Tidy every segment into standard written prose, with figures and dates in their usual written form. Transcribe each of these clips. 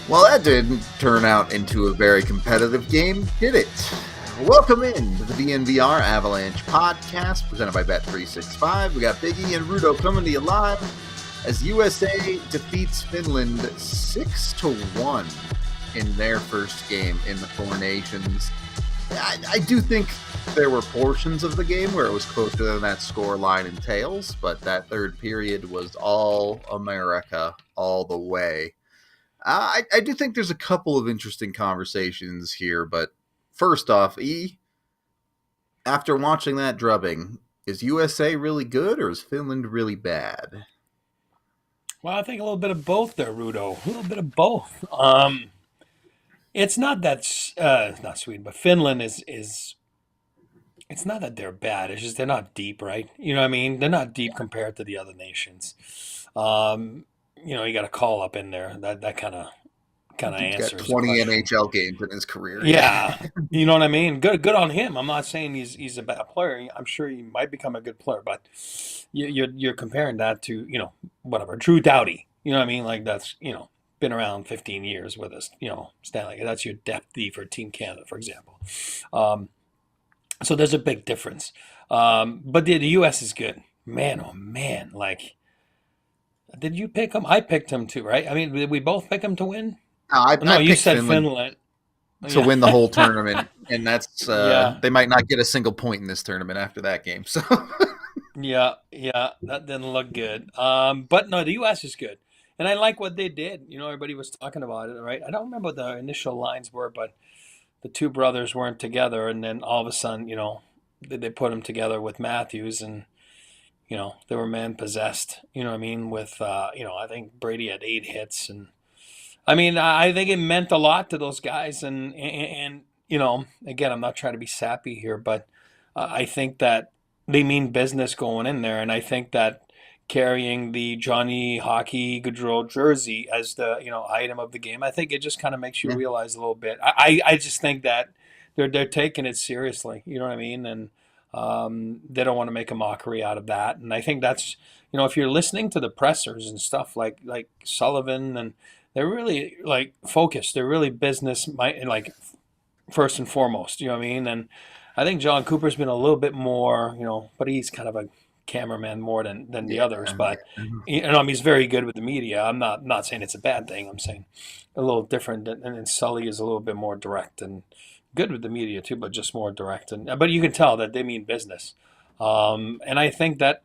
Well, that didn't turn out into a very competitive game, did it? Welcome in to the DNVR Avalanche Podcast, presented by Bet365. We got Big E and Rudo coming to you live as USA defeats Finland 6-1 in their first game in the Four Nations. I do think there were portions of the game where it was closer than that score line entails, but that third period was all America all the way. I do think there's a couple of interesting conversations here, but first off, E, after watching that drubbing, is USA really good or is Finland really bad? Well, I think a little bit of both there, Rudo. A little bit of both. It's not that not Sweden, but Finland is. It's not that they're bad. It's just they're not deep, right? You know what I mean? They're not deep compared to the other nations. You got a call up in there. That kind of answers. He's got 20 NHL games in his career. Yeah, you know what I mean. Good on him. I'm not saying he's a bad player. I'm sure he might become a good player, but you're comparing that to whatever Drew Doughty. You know what I mean? Like that's been around 15 years with us. Stanley. That's your depth D for Team Canada, for example. So there's a big difference. But the U.S. is good. Man, oh man, like. Did you pick him? I picked him too, right? I mean, did we both pick him to win? No, you said Finland to win the whole tournament, and that's they might not get a single point in this tournament after that game. So yeah, that didn't look good. But no, the U.S. is good, and I like what they did. Everybody was talking about it, right? I don't remember what the initial lines were, but the two brothers weren't together, and then all of a sudden, they put them together with Matthews and. They were man-possessed, with, I think Brady had 8 hits. And, I think it meant a lot to those guys. And again, I'm not trying to be sappy here, but I think that they mean business going in there. And I think that carrying the Johnny Hockey Gaudreau jersey as the, item of the game, I think it just kind of makes you realize a little bit. I just think that they're taking it seriously, you know what I mean? And, they don't want to make a mockery out of that. And I think that's, if you're listening to the pressers and stuff like Sullivan, and they're really like focused, they're really business, like first and foremost, you know what I mean? And I think John Cooper's been a little bit more, but he's kind of a cameraman more than the others, but he's very good with the media. I'm not saying it's a bad thing. I'm saying a little different. And then Sully is a little bit more direct and good with the media too, but just more direct. But you can tell that they mean business. And I think that,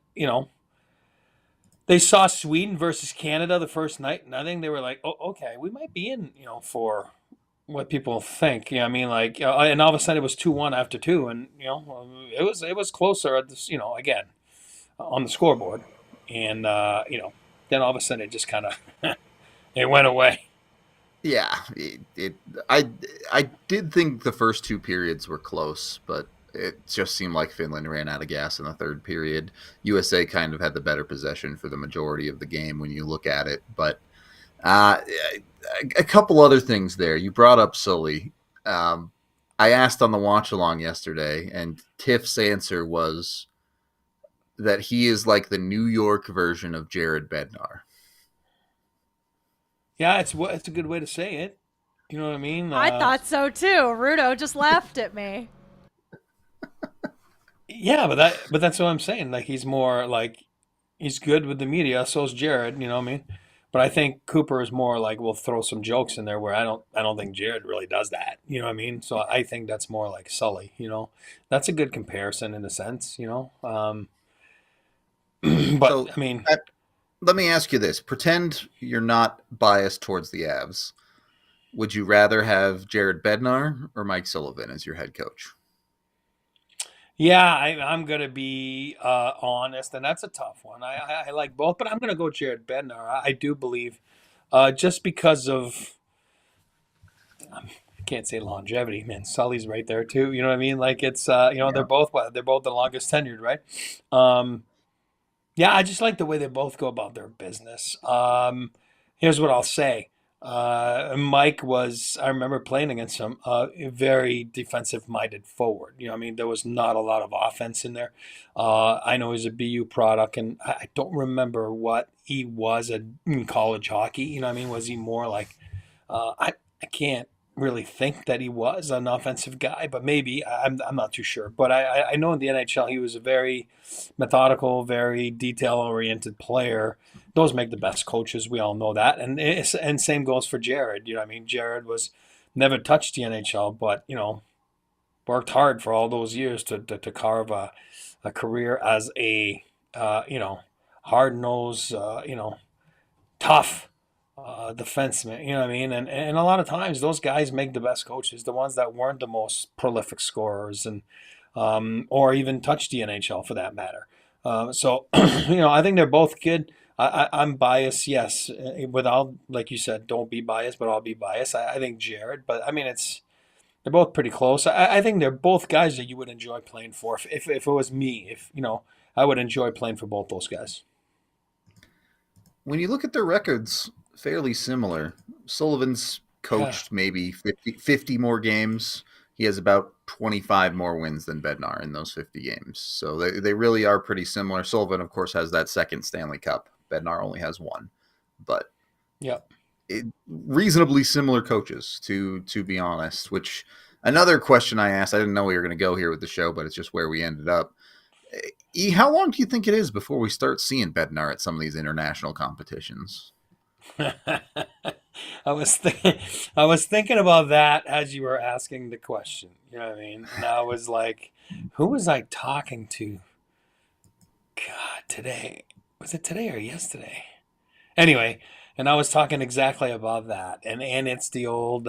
they saw Sweden versus Canada the first night, and I think they were like, oh, okay, we might be in, for what people think. And all of a sudden it was 2-1 after 2, and, it was closer at this, again, on the scoreboard. And, then all of a sudden it just kind of, it went away. Yeah, I did think the first 2 periods were close, but it just seemed like Finland ran out of gas in the third period. USA kind of had the better possession for the majority of the game when you look at it. But a couple other things there. You brought up Sully. I asked on the watch-along yesterday, and Tiff's answer was that he is like the New York version of Jared Bednar. Yeah, it's a good way to say it. You know what I mean? I thought so too. Rudo just laughed at me. Yeah, but that's what I'm saying. Like he's more like he's good with the media. So is Jared. You know what I mean? But I think Cooper is more like we'll throw some jokes in there where I don't think Jared really does that. You know what I mean? So I think that's more like Sully. That's a good comparison in a sense. But so, let me ask you this. Pretend you're not biased towards the Avs. Would you rather have Jared Bednar or Mike Sullivan as your head coach? Yeah, I'm gonna be honest, and that's a tough one. I like both, but I'm gonna go Jared Bednar. I do believe, just because of I can't say longevity, man. Sully's right there too. You know what I mean? Like it's they're Yeah. both they're both the longest tenured, right? Um, yeah, I just like the way they both go about their business. Here's what I'll say. Mike was, I remember playing against him, a very defensive minded forward. You know, what I mean, there was not a lot of offense in there. I know he's a BU product, and I don't remember what he was in college hockey. You know, what I mean, was he more like, I can't really think that he was an offensive guy, but maybe I'm not too sure. But I know in the NHL he was a very methodical, very detail oriented player. Those make the best coaches. We all know that, and same goes for Jared. You know, what I mean, Jared was never touched the NHL, but worked hard for all those years to carve a career as a hard nosed tough defenseman. You know what I mean? And a lot of times those guys make the best coaches, the ones that weren't the most prolific scorers and or even touch the NHL for that matter. So I think they're both good. I'm biased, yes. Without, like you said, don't be biased, but I'll be biased. I think Jared, but I mean they're both pretty close. I think they're both guys that you would enjoy playing for. If it was me, I would enjoy playing for both those guys. When you look at their records, fairly similar. Sullivan's coached maybe 50 more games. He has about 25 more wins than Bednar in those 50 games. So they really are pretty similar. Sullivan, of course, has that second Stanley Cup. Bednar only has one. But reasonably similar coaches, to be honest, which another question I asked, I didn't know we were going to go here with the show, but it's just where we ended up. How long do you think it is before we start seeing Bednar at some of these international competitions? I was thinking about that as you were asking the question. You know what I mean? And I was like, who was I talking to? God, today. Was it today or yesterday? Anyway, and I was talking exactly about that. And it's the old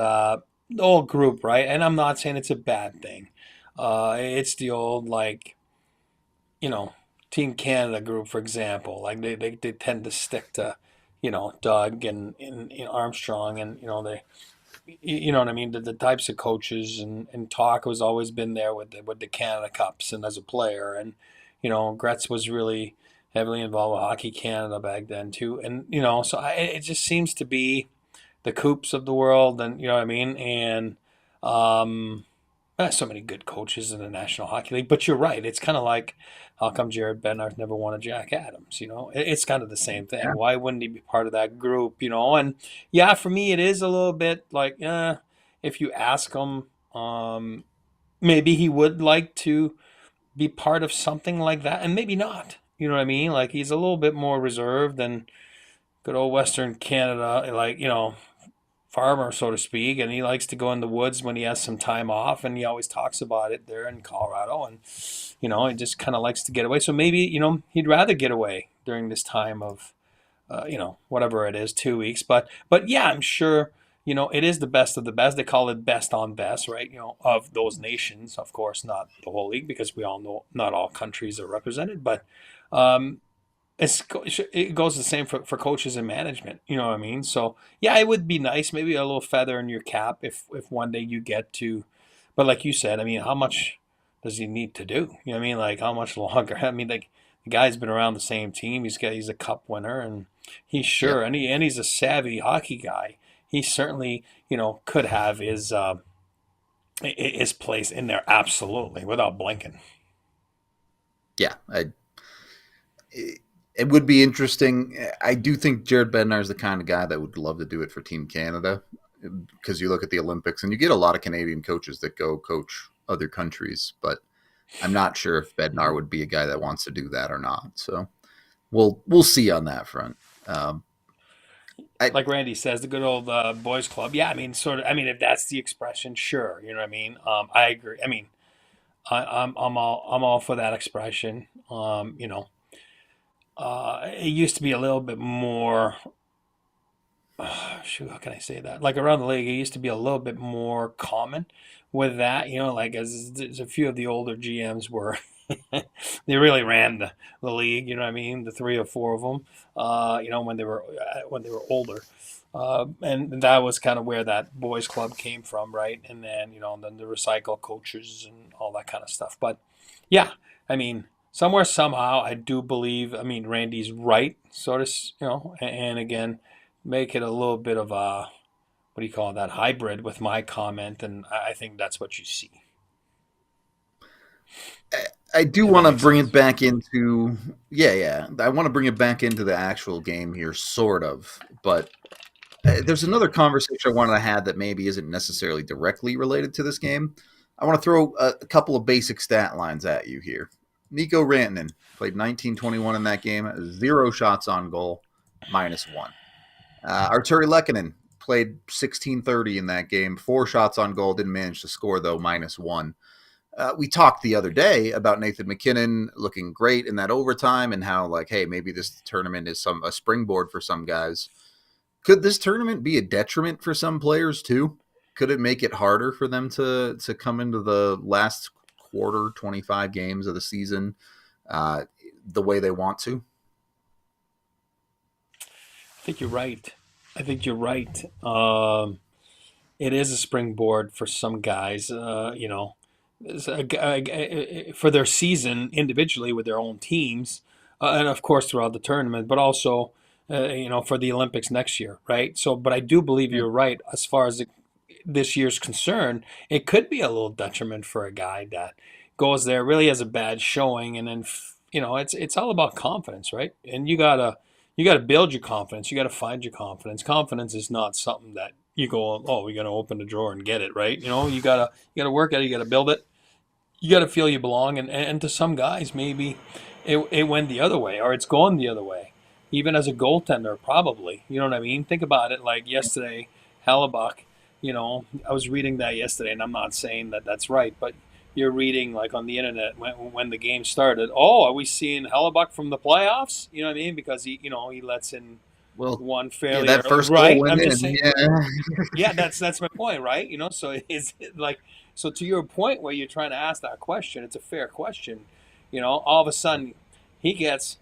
group, right? And I'm not saying it's a bad thing. It's the old Team Canada group, for example. Like they tend to stick to Doug and Armstrong, and they, you know what I mean, the types of coaches, and Talk has always been there with the Canada Cups and as a player, and Gretz was really heavily involved with Hockey Canada back then too, and so it just seems to be the Coops of the world, and you know what I mean, and so many good coaches in the National Hockey League. But you're right, it's kind of like, how come Jared Bednar's never won a Jack Adams? It's kind of the same thing. Yeah. Why wouldn't he be part of that group? And yeah, for me, it is a little bit like, if you ask him, maybe he would like to be part of something like that, and maybe not. You know what I mean? Like, he's a little bit more reserved than good old Western Canada, farmer, so to speak, and he likes to go in the woods when he has some time off, and he always talks about it there in Colorado, and he just kind of likes to get away. So maybe he'd rather get away during this time of whatever it is, 2 weeks. But yeah, I'm sure it is the best of the best. They call it best on best, right? Of those nations, of course, not the whole league, because we all know not all countries are represented, but it goes the same for coaches and management. You know what I mean? So yeah, it would be nice, maybe a little feather in your cap if one day you get to. But like you said, I mean, how much does he need to do? You know what I mean? Like, how much longer? I mean, like, the guy's been around the same team. He's a cup winner, and he's sure, and he's a savvy hockey guy. He certainly could have his place in there, absolutely, without blinking. Yeah, it would be interesting. I do think Jared Bednar is the kind of guy that would love to do it for Team Canada, because you look at the Olympics and you get a lot of Canadian coaches that go coach other countries, but I'm not sure if Bednar would be a guy that wants to do that or not. So we'll see on that front. Like Randy says, the good old boys club. Yeah, I mean, sort of. I mean, if that's the expression, sure. You know what I mean? I agree. I mean, I'm all for that expression. It used to be a little bit more shoot, how can I say that? Like around the league, it used to be a little bit more common with that, like as a few of the older GMs were, they really ran the league, you know what I mean? The three or four of them, when they were older. And that was kind of where that boys club came from, right? And then the recycle coaches and all that kind of stuff. But yeah, I mean, somewhere, somehow, I do believe, Randy's right, sort of, and again, make it a little bit of a, what do you call that, hybrid with my comment, and I think that's what you see. I do want to bring it back into, I want to bring it back into the actual game here, sort of, but there's another conversation I wanted to have that maybe isn't necessarily directly related to this game. I want to throw a couple of basic stat lines at you here. Mikko Rantanen played 19-21 in that game, 0 shots on goal, -1. Arturi Lehkonen played 16-30 in that game, 4 shots on goal, didn't manage to score, though, -1. We talked the other day about Nathan MacKinnon looking great in that overtime and how, like, hey, maybe this tournament is a springboard for some guys. Could this tournament be a detriment for some players, too? Could it make it harder for them to come into the last quarter, 25 games of the season the way they want to? I think you're right. It is a springboard for some guys, for their season individually with their own teams, and of course throughout the tournament, but also, for the Olympics next year, right? So, but I do believe you're right as far as this year's concerned. It could be a little detriment for a guy that goes there, really has a bad showing, and then it's all about confidence, right? And you gotta build your confidence. You gotta find your confidence. Confidence is not something that you go, oh, we're gonna open the drawer and get it, right? You gotta work at it. You gotta build it. You gotta feel you belong. And to some guys, maybe it went the other way, or it's going the other way. Even as a goaltender, probably. You know what I mean? Think about it. Like yesterday, Hellebuck. I was reading that yesterday, and I'm not saying that that's right, but you're reading like on the internet when the game started. Oh, are we seeing Hellebuck from the playoffs? You know what I mean? Because he lets in one fairly that first right. goal I'm went just in. saying. Yeah, that's my point, right? So is it like, so to your point where you're trying to ask that question, it's a fair question. All of a sudden he gets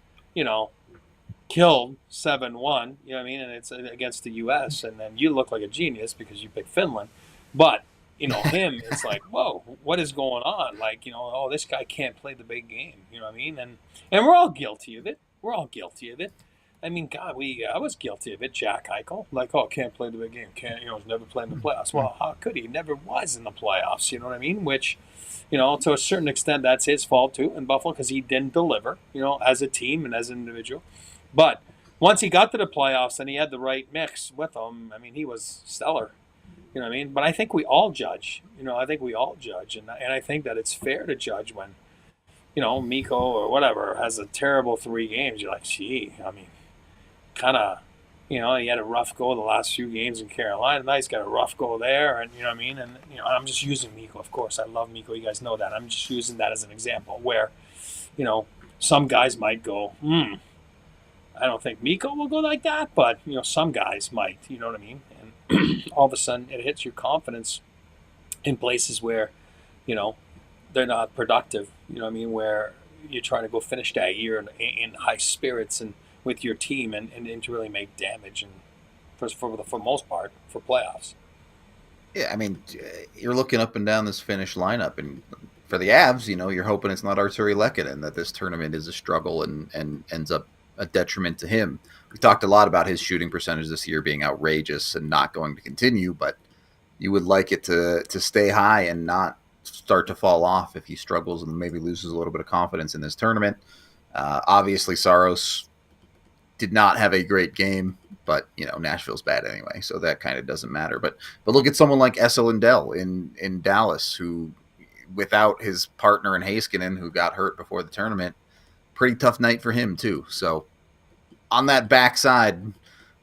killed 7-1. You know what I mean? And it's against the U.S. And then you look like a genius because you picked Finland, but. Him, it's like, whoa, what is going on? Like, oh, this guy can't play the big game. You know what I mean? And we're all guilty of it. I mean, God, I was guilty of it. Jack Eichel, like, oh, can't play the big game. He's never played in the playoffs. Well, how could he? He never was in the playoffs. You know what I mean? Which, to a certain extent, that's his fault too in Buffalo because he didn't deliver. As a team and as an individual. But once he got to the playoffs and he had the right mix with him, I mean, he was stellar. You know what I mean? But I think we all judge. And I think that it's fair to judge when, Mikko or whatever has a terrible 3 games. You're like, gee, I mean, kind of, he had a rough go the last few games in Carolina. Now he's got a rough go there, and you know what I mean? And, I'm just using Mikko, of course. I love Mikko. You guys know that. I'm just using that as an example where, some guys might go, I don't think Mikko will go like that, but, some guys might, you know what I mean? All of a sudden it hits your confidence in places where, they're not productive, you know what I mean, where you're trying to go finish that year in high spirits and with your team and to really make damage and for most part for playoffs. Yeah, I mean, you're looking up and down this Finnish lineup, and for the Avs, you're hoping it's not Arturi Lehkonen, that this tournament is a struggle and ends up a detriment to him. We talked a lot about his shooting percentage this year being outrageous and not going to continue, but you would like it to stay high and not start to fall off if he struggles and maybe loses a little bit of confidence in this tournament. Obviously, Saros did not have a great game, but Nashville's bad anyway, so that kind of doesn't matter. But look at someone like Esa Lindell in Dallas, who, without his partner in Heiskanen, who got hurt before the tournament, pretty tough night for him too. So on that backside,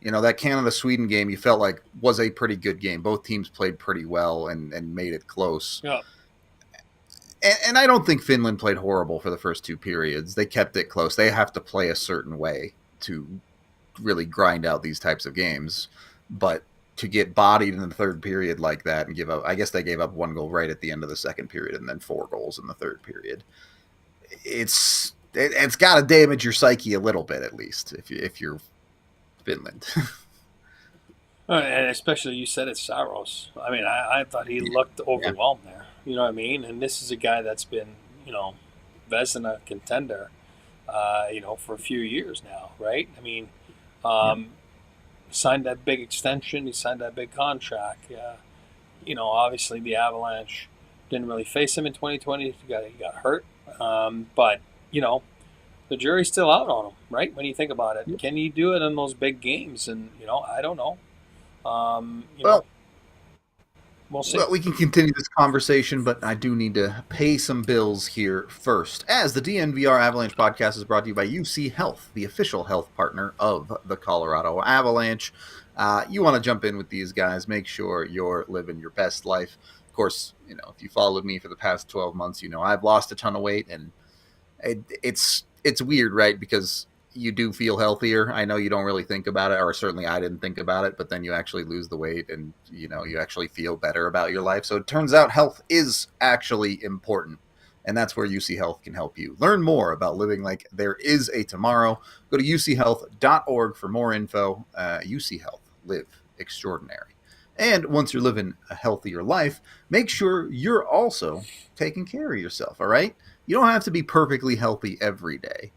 that Canada-Sweden game you felt like was a pretty good game. Both teams played pretty well and made it close. Yeah. And I don't think Finland played horrible for the first 2 periods. They kept it close. They have to play a certain way to really grind out these types of games. but to get bodied in the third period like that and give up, I guess they gave up 1 goal right at the end of the second period and then 4 goals in the third period. It's got to damage your psyche a little bit, at least, if you're Finland. And especially, you said it's Saros. I mean, I thought he looked overwhelmed there. You know what I mean? And this is a guy that's been, Vezina contender, for a few years now, right? I mean, signed that big extension. He signed that big contract. Obviously the Avalanche didn't really face him in 2020. He got hurt. But, the jury's still out on him, right? When you think about it. Yep. Can he do it in those big games? And, I don't know. We'll see. Well, we can continue this conversation, but I do need to pay some bills here first. As the DNVR Avalanche Podcast is brought to you by UC Health, the official health partner of the Colorado Avalanche. You want to jump in with these guys, make sure you're living your best life. Of course, if you followed me for the past 12 months, I've lost a ton of weight, and it's weird, right? Because you do feel healthier. I know you don't really think about it, or certainly I didn't think about it, but then you actually lose the weight and, you actually feel better about your life. So it turns out health is actually important, and that's where UC Health can help you. Learn more about living like there is a tomorrow. Go to uchealth.org for more info. UC Health, live extraordinary. And once you're living a healthier life, make sure you're also taking care of yourself, all right? You don't have to be perfectly healthy every day.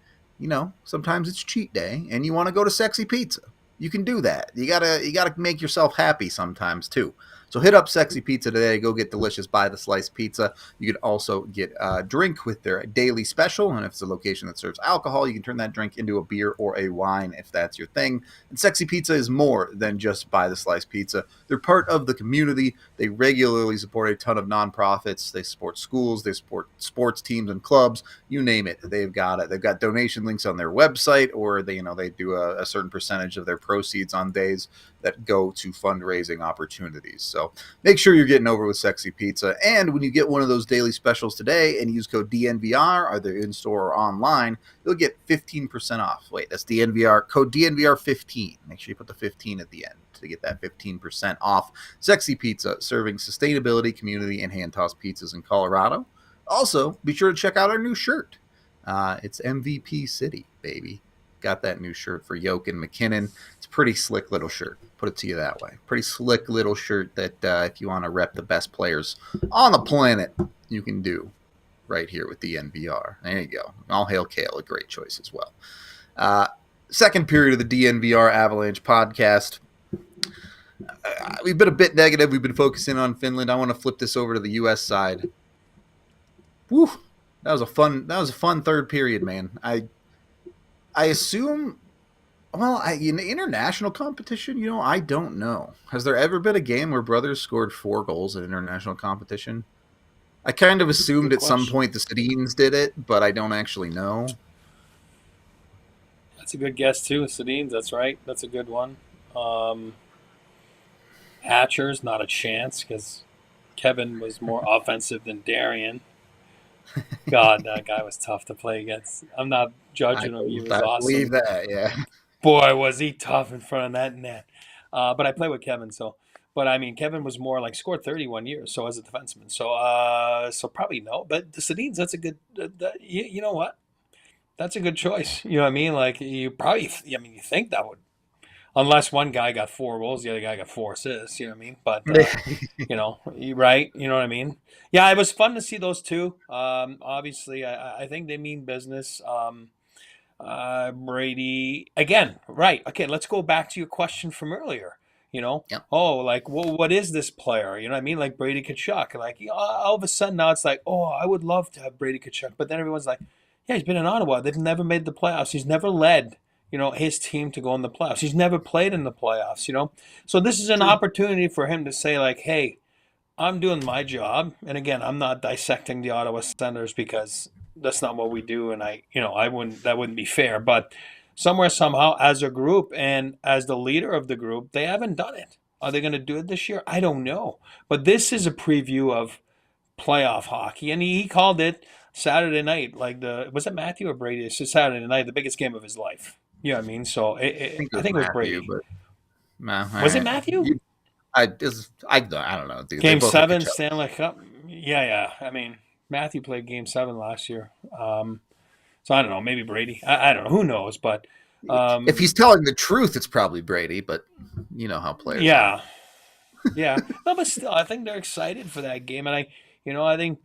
Sometimes it's cheat day and you want to go to Sexy Pizza. You can do that. You gotta make yourself happy sometimes too. So hit up Sexy Pizza today. Go get delicious by the slice pizza. You can also get a drink with their daily special. And if it's a location that serves alcohol, you can turn that drink into a beer or a wine if that's your thing. And Sexy Pizza is more than just by the slice pizza. They're part of the community. They regularly support a ton of nonprofits. They support schools. They support sports teams and clubs. You name it, they've got it. They've got donation links on their website, or they do a certain percentage of their proceeds on days that go to fundraising opportunities. So make sure you're getting over with Sexy Pizza. And when you get one of those daily specials today and use code DNVR, either in-store or online, you'll get 15% off. Wait, that's DNVR, code DNVR15. Make sure you put the 15 at the end to get that 15% off. Sexy Pizza, serving sustainability, community, and hand-tossed pizzas in Colorado. Also, be sure to check out our new shirt. It's MVP City, baby. Got that new shirt for Yoke and McKinnon. It's a pretty slick little shirt. Put it to you that way. Pretty slick little shirt that if you want to rep the best players on the planet, you can do right here with the DNVR. There you go. All hail Kale, a great choice as well. Second period of the DNVR Avalanche Podcast. We've been a bit negative. We've been focusing on Finland. I want to flip this over to the U.S. side. Woo! That was a fun third period, man. I assume, in international competition, I don't know. Has there ever been a game where brothers scored 4 goals in international competition? I kind of assumed at some point the Sedins did it, but I don't actually know. That's a good guess, too, Sedins. That's right. That's a good one. Hatcher's not a chance because Kevin was more offensive than Darian. God, that guy was tough to play against. I'm not judging him. He was awesome. I believe that, yeah. Boy, was he tough in front of that net. But I play with Kevin, so. But, Kevin was more scored 31 years, so as a defenseman. So probably no. But the Sedins, that's a good you know what? That's a good choice. You know what I mean? You probably, you think that would. Unless one guy got 4 goals, the other guy got 4 assists, you know what I mean? But, right? You know what I mean? Yeah, it was fun to see those two. Obviously, I think they mean business. Brady, again, right. Okay, let's go back to your question from earlier. Yep. What is this player? You know what I mean? Like Brady Tkachuk. All of a sudden now it's I would love to have Brady Tkachuk. But then everyone's like, yeah, he's been in Ottawa. They've never made the playoffs. He's never led his team to go in the playoffs. He's never played in the playoffs, So this is an opportunity for him to say, hey, I'm doing my job. And again, I'm not dissecting the Ottawa Senators because that's not what we do. And that wouldn't be fair. But somewhere, somehow, as a group and as the leader of the group, they haven't done it. Are they going to do it this year? I don't know. But this is a preview of playoff hockey. And he called it Saturday night, was it Matthew or Brady? It's just Saturday night, the biggest game of his life. You know what I mean? So I think it was Brady. Was it Matthew? I don't know, dude. Game 7 Stanley Cup. Yeah. I mean, Matthew played Game 7 last year. So I don't know. Maybe Brady. I don't know. Who knows? But if he's telling the truth, it's probably Brady. But you know how players. Yeah. Yeah. No, but still, I think they're excited for that game, and I think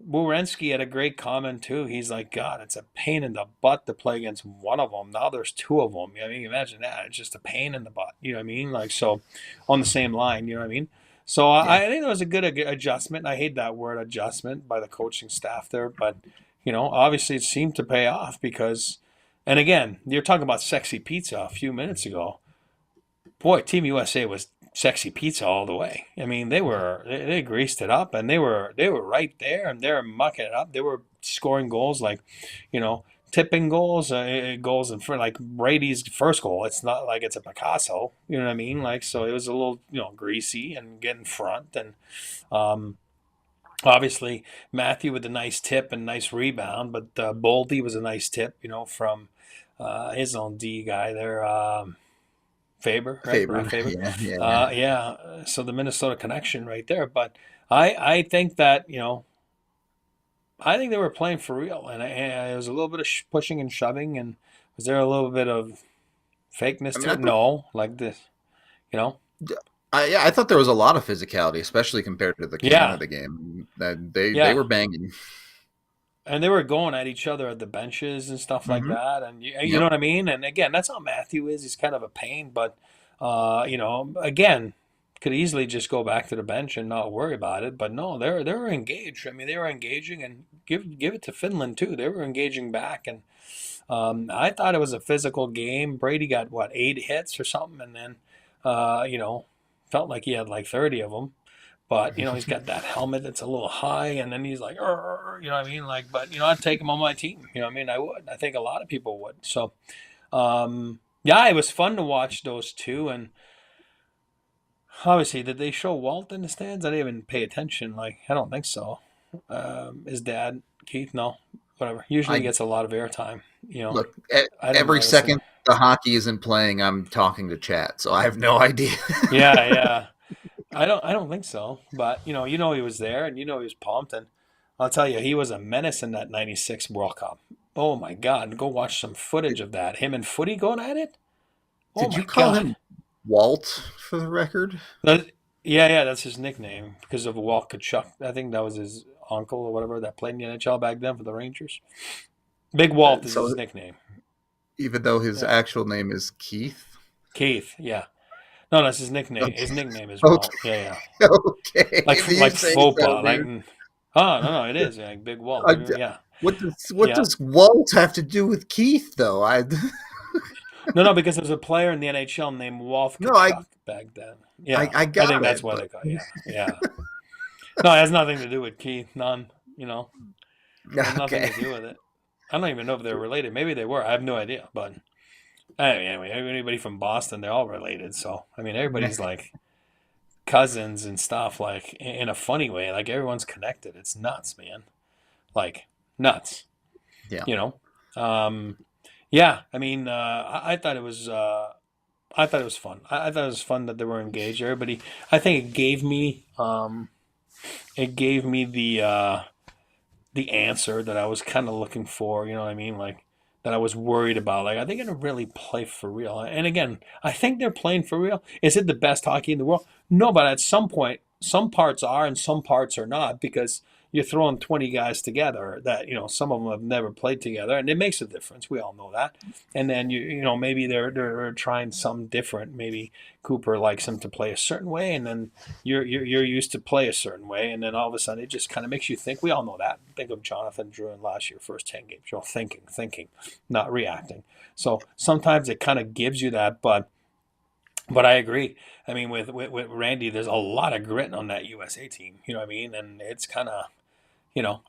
Werenski had a great comment too. He's like, God, it's a pain in the butt to play against one of them. Now there's two of them. I mean, imagine that. It's just a pain in the butt. You know what I mean? Like, so on the same line, you know what I mean? So I think it was a good adjustment. I hate that word adjustment by the coaching staff there, but, obviously it seemed to pay off because, and again, you're talking about sexy pizza a few minutes ago. Boy, Team USA was sexy pizza all the way. I mean, they greased it up, and they were right there, and they were mucking it up. They were scoring goals like, tipping goals, goals in front, like Brady's first goal. It's not like it's a Picasso, you know what I mean? Like, so it was a little, greasy and get in front, and obviously Matthew with a nice tip and nice rebound, but Boldy was a nice tip, from his own D guy there. Faber, right? Faber. Yeah. So the Minnesota connection right there. But I think that, I think they were playing for real. And it was a little bit of pushing and shoving. And was there a little bit of fakeness to it? No, like this, I thought there was a lot of physicality, especially compared to the Canada game. They were banging. And they were going at each other at the benches and stuff like that. And you know what I mean? And again, that's how Matthew is. He's kind of a pain, but, again, could easily just go back to the bench and not worry about it. But no, they were engaged. I mean, they were engaging, and give it to Finland too. They were engaging back. And I thought it was a physical game. Brady got, 8 hits or something. And then, felt like he had like 30 of them. But, he's got that helmet that's a little high, and then he's like, you know what I mean? Like, but, I'd take him on my team. You know what I mean? I would. I think a lot of people would. So, it was fun to watch those two. And obviously, did they show Walt in the stands? I didn't even pay attention. Like, I don't think so. His dad, Keith, no, whatever. Usually he gets a lot of airtime. Look, every second the hockey isn't playing, I'm talking to chat, so I have no idea. Yeah. I don't think so, but he was there, and he was pumped, and I'll tell you, he was a menace in that '96 World Cup. Oh my God, go watch some footage of that. Him and Footy going at it. Did you call him Walt for the record? Yeah, that's his nickname because of Walt Tkachuk. I think that was his uncle or whatever that played in the NHL back then for the Rangers. Big Walt is his nickname. Even though his actual name is Keith? Keith, yeah. No, that's his nickname. Okay. His nickname is Walt. Yeah. Okay. Like Fopa. Like, no, it is like Big Walt. Yeah. What does Walt have to do with Keith, though? No, because there's a player in the NHL named Walt Tkachuk back then. Yeah, I think that's why they got. Yeah. No, it has nothing to do with Keith. None. Nothing to do with it. I don't even know if they're related. Maybe they were. I have no idea, but. Anyway, anybody from Boston, they're all related. So, I mean, everybody's like cousins and stuff, like in a funny way. Like everyone's connected. It's nuts, man. Like nuts. Yeah. I mean, I thought it was. I thought it was fun. I thought it was fun that they were engaged. Everybody. I think it gave me. It gave me the answer that I was kind of looking for. You know what I mean? Like. That I was worried about. Like, are they going to really play for real? And again, I think they're playing for real. Is it the best hockey in the world? No, but at some point, some parts are and some parts are not because you're throwing 20 guys together that, some of them have never played together, and it makes a difference. We all know that. And then, maybe they're trying some different. Maybe Cooper likes them to play a certain way, and then you're used to play a certain way, and then all of a sudden it just kind of makes you think. We all know that. Think of Jonathan Drouin last year, first 10 games. Thinking, not reacting. So sometimes it kind of gives you that, but I agree. I mean, with Randy, there's a lot of grit on that USA team. You know what I mean? And it's kind of,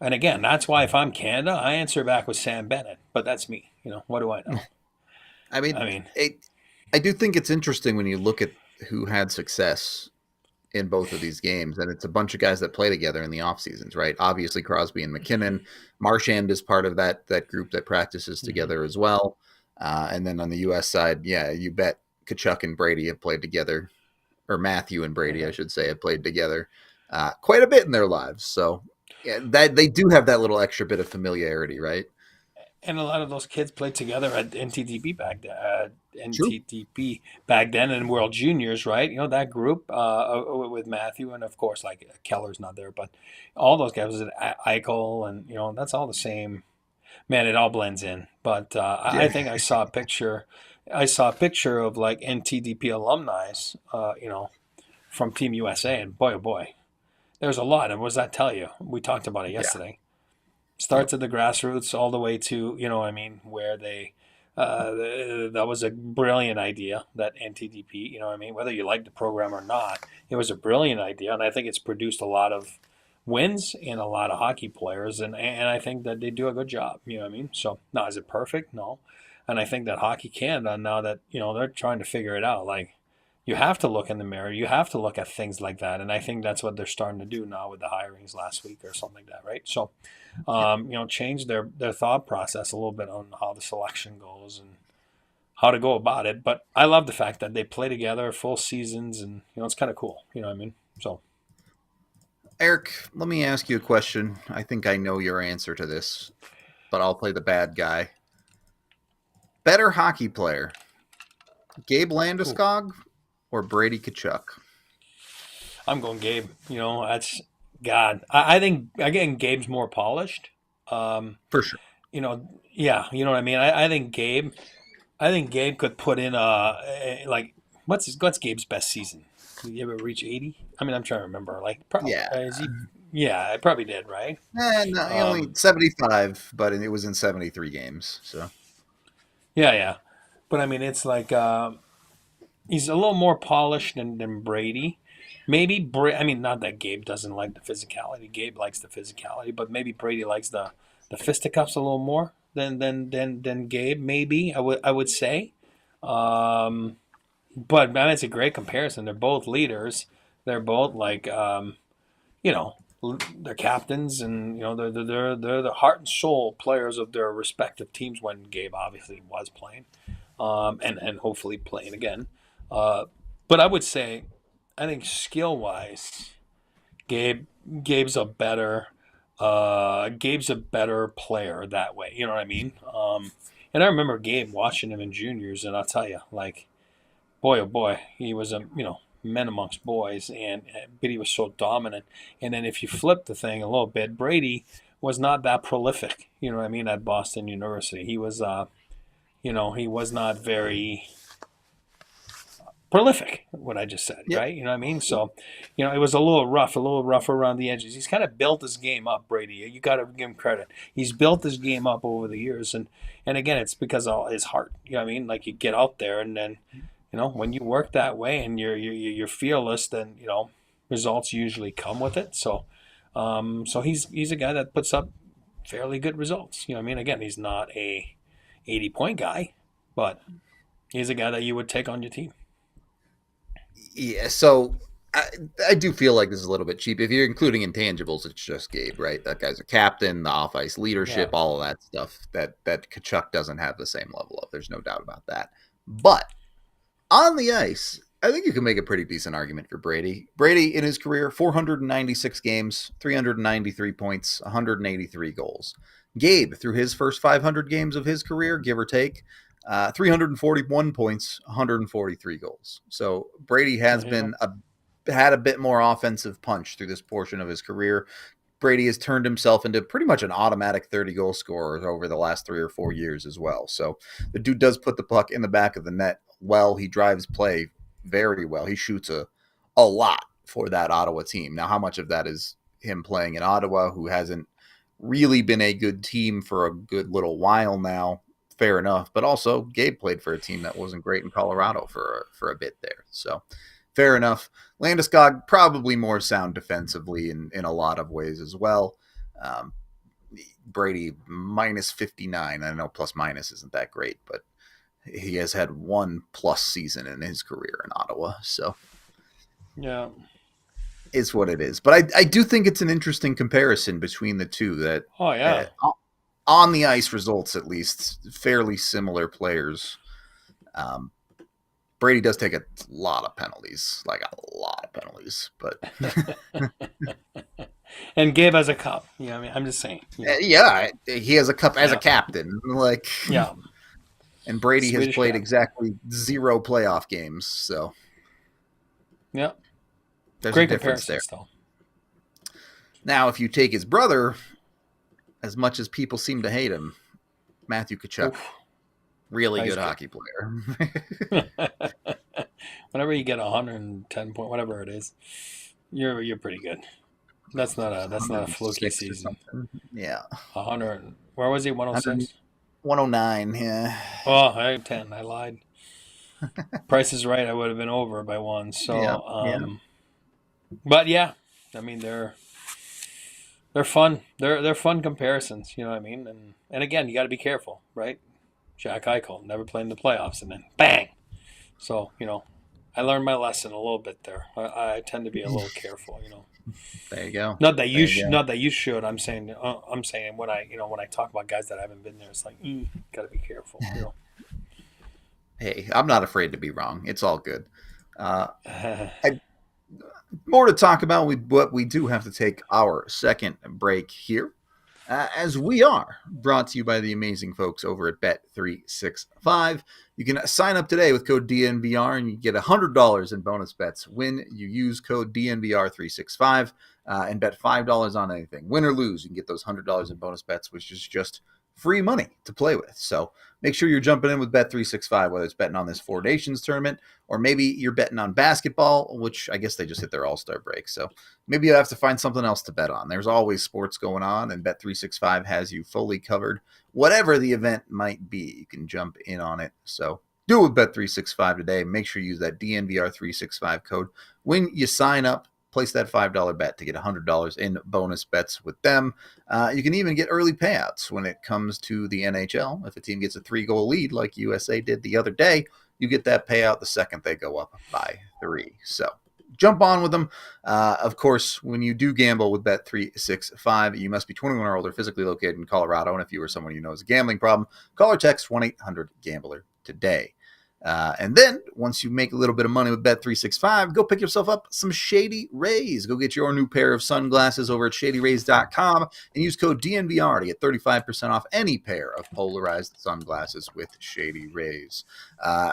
and again, that's why if I'm Canada, I answer back with Sam Bennett. But that's me. What do I know? I mean, I do think it's interesting when you look at who had success in both of these games, and it's a bunch of guys that play together in the off seasons, right? Obviously, Crosby and McKinnon. Marchand is part of that group that practices together as well. And then on the U.S. side, yeah, you bet Tkachuk and Brady have played together, or Matthew and Brady, I should say, have played together quite a bit in their lives. So yeah, that they do have that little extra bit of familiarity, right? And a lot of those kids played together at NTDP back then. True. NTDP back then and World Juniors, right? You know, that group with Matthew and, of course, like Keller's not there, but all those guys, Eichel, and, you know, that's all the same. Man, it all blends in. But I think I saw a picture. I saw a picture of, like, NTDP alumni, you know, from Team USA, and boy, oh boy, there's a lot. And what does that tell you? We talked about it yesterday. Starts at the grassroots all the way to, you know what I mean, where they that was a brilliant idea, that NTDP, you know what I mean, whether you like the program or not, it was a brilliant idea, and I think it's produced a lot of wins and a lot of hockey players, and I think that they do a good job, you know what I mean. So now, is it perfect? No. And I think that Hockey Canada, now that, you know, they're trying to figure it out, like, you have to look in the mirror. You have to look at things like that. And I think that's what they're starting to do now with the hirings last week or something like that, right? So, you know, change their thought process a little bit on how the selection goes and how to go about it. But I love the fact that they play together full seasons, and, you know, it's kind of cool. You know what I mean? So, Eric, let me ask you a question. I think I know your answer to this, but I'll play the bad guy. Better hockey player, Gabe Landeskog or Brady Tkachuk? I'm going Gabe. You know, that's God. I think, again, Gabe's more polished. For sure. You know, yeah, you know what I mean. I think Gabe could put in like, what's Gabe's best season? Did he ever reach 80? I mean, I'm trying to remember. Like, probably, I probably did, right? No, only 75, but it was in 73 games. So yeah. But I mean, it's like he's a little more polished than Brady. Maybe I mean, not that Gabe doesn't like the physicality. Gabe likes the physicality, but maybe Brady likes the fisticuffs a little more than Gabe. Maybe I would say. But man, it's a great comparison. They're both leaders. They're both like you know, they're captains, and, you know, they're the heart and soul players of their respective teams when Gabe obviously was playing, and hopefully playing again. But I would say, I think skill wise, Gabe's a better player that way. You know what I mean? And I remember Gabe watching him in juniors, and I'll tell you, like, boy, oh boy, he was men amongst boys, but he was so dominant. And then if you flip the thing a little bit, Brady was not that prolific. You know what I mean? At Boston University, he was, he was not very prolific, what I just said, right? You know what I mean? So, you know, it was a little rough around the edges. He's kind of built his game up, Brady. You got to give him credit. He's built his game up over the years. And again, it's because of his heart. You know what I mean? Like, you get out there, and then, you know, when you work that way and you're fearless, then, you know, results usually come with it. So, so he's a guy that puts up fairly good results. You know what I mean? Again, he's not a 80-point guy, but he's a guy that you would take on your team. Yeah, so I do feel like this is a little bit cheap. If you're including intangibles, it's just Gabe, right? That guy's a captain, the off-ice leadership, all of that stuff that Tkachuk doesn't have the same level of. There's no doubt about that. But on the ice, I think you can make a pretty decent argument for Brady. Brady, in his career, 496 games, 393 points, 183 goals. Gabe, through his first 500 games of his career, give or take, 341 points, 143 goals. So Brady has had a bit more offensive punch through this portion of his career. Brady has turned himself into pretty much an automatic 30-goal scorer over the last 3 or 4 years as well. So the dude does put the puck in the back of the net well. He drives play very well. He shoots a lot for that Ottawa team. Now, how much of that is him playing in Ottawa, who hasn't really been a good team for a good little while now? Fair enough. But also, Gabe played for a team that wasn't great in Colorado for a bit there. So fair enough. Landeskog, probably more sound defensively in a lot of ways as well. Brady, minus 59. I know plus minus isn't that great, but he has had 1+ season in his career in Ottawa. So yeah, it's what it is. But I do think it's an interesting comparison between the two that, on the ice results, at least, fairly similar players. Brady does take a lot of penalties, like a lot of penalties, but and Gabe has a cup. I mean, I'm just saying. Yeah, he has a cup as a captain. Like, yeah. And Brady Swedish has played captain. exactly 0 playoff games, so yeah, there's great a difference there. Though. Now, if you take his brother, as much as people seem to hate him, Matthew Tkachuk, really good hockey player. Whenever you get 110 point, whatever it is, you're pretty good. That's not a fluky season. Yeah, 100. Where was he? 106. 109. Yeah. Oh, I 10. I lied. Price is Right. I would have been over by one. So, but yeah, I mean they're fun. They're fun comparisons. You know what I mean? And again, you got to be careful, right? Jack Eichel never played in the playoffs, and then bang. So I learned my lesson a little bit there. I tend to be a little careful. There you go. Not that you should. I'm saying when I talk about guys that haven't been there, it's like got to be careful. Hey, I'm not afraid to be wrong. It's all good. More to talk about, but we do have to take our second break here, as we are brought to you by the amazing folks over at Bet365. You can sign up today with code DNVR and you get $100 in bonus bets when you use code DNVR365 and bet $5 on anything. Win or lose, you can get those $100 in bonus bets, which is just free money to play with. So make sure you're jumping in with Bet365, whether it's betting on this Four Nations tournament or maybe you're betting on basketball, which I guess they just hit their All-Star break. So maybe you have to find something else to bet on. There's always sports going on, and Bet365 has you fully covered. Whatever the event might be, you can jump in on it. So do it with Bet365 today. Make sure you use that DNVR365 code when you sign up. Place that $5 bet to get $100 in bonus bets with them. You can even get early payouts when it comes to the NHL. If a team gets a 3-goal lead like USA did the other day, you get that payout the second they go up by 3. So jump on with them. Of course, when you do gamble with Bet365, you must be 21 or older, physically located in Colorado. And if you or someone you know has a gambling problem, call or text 1-800-GAMBLER today. And then once you make a little bit of money with Bet365, go pick yourself up some Shady Rays. Go get your new pair of sunglasses over at shadyrays.com and use code DNVR to get 35% off any pair of polarized sunglasses with Shady Rays.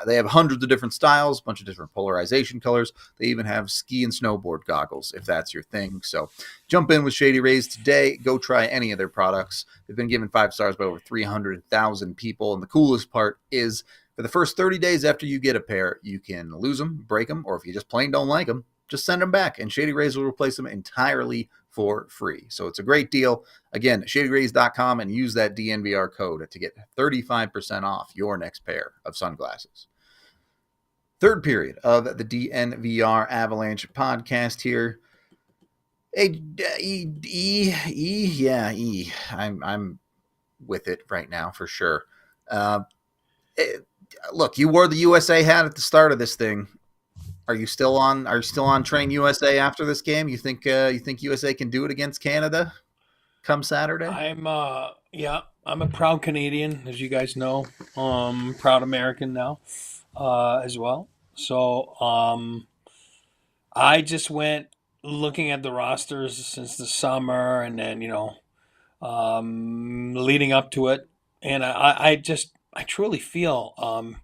They have hundreds of different styles, a bunch of different polarization colors. They even have ski and snowboard goggles if that's your thing. So jump in with Shady Rays today. Go try any of their products. They've been given 5 stars by over 300,000 people. And the coolest part is, for the first 30 days after you get a pair, you can lose them, break them, or if you just plain don't like them, just send them back, and Shady Rays will replace them entirely for free. So it's a great deal. Again, shadyrays.com, and use that DNVR code to get 35% off your next pair of sunglasses. Third period of the DNVR Avalanche podcast here. I'm with it right now for sure. Look, you wore the USA hat at the start of this thing. Are you still on Train USA after this game? You think USA can do it against Canada come Saturday? I'm a proud Canadian, as you guys know. Proud American now, as well. So I just went looking at the rosters since the summer, and then leading up to it, and I truly feel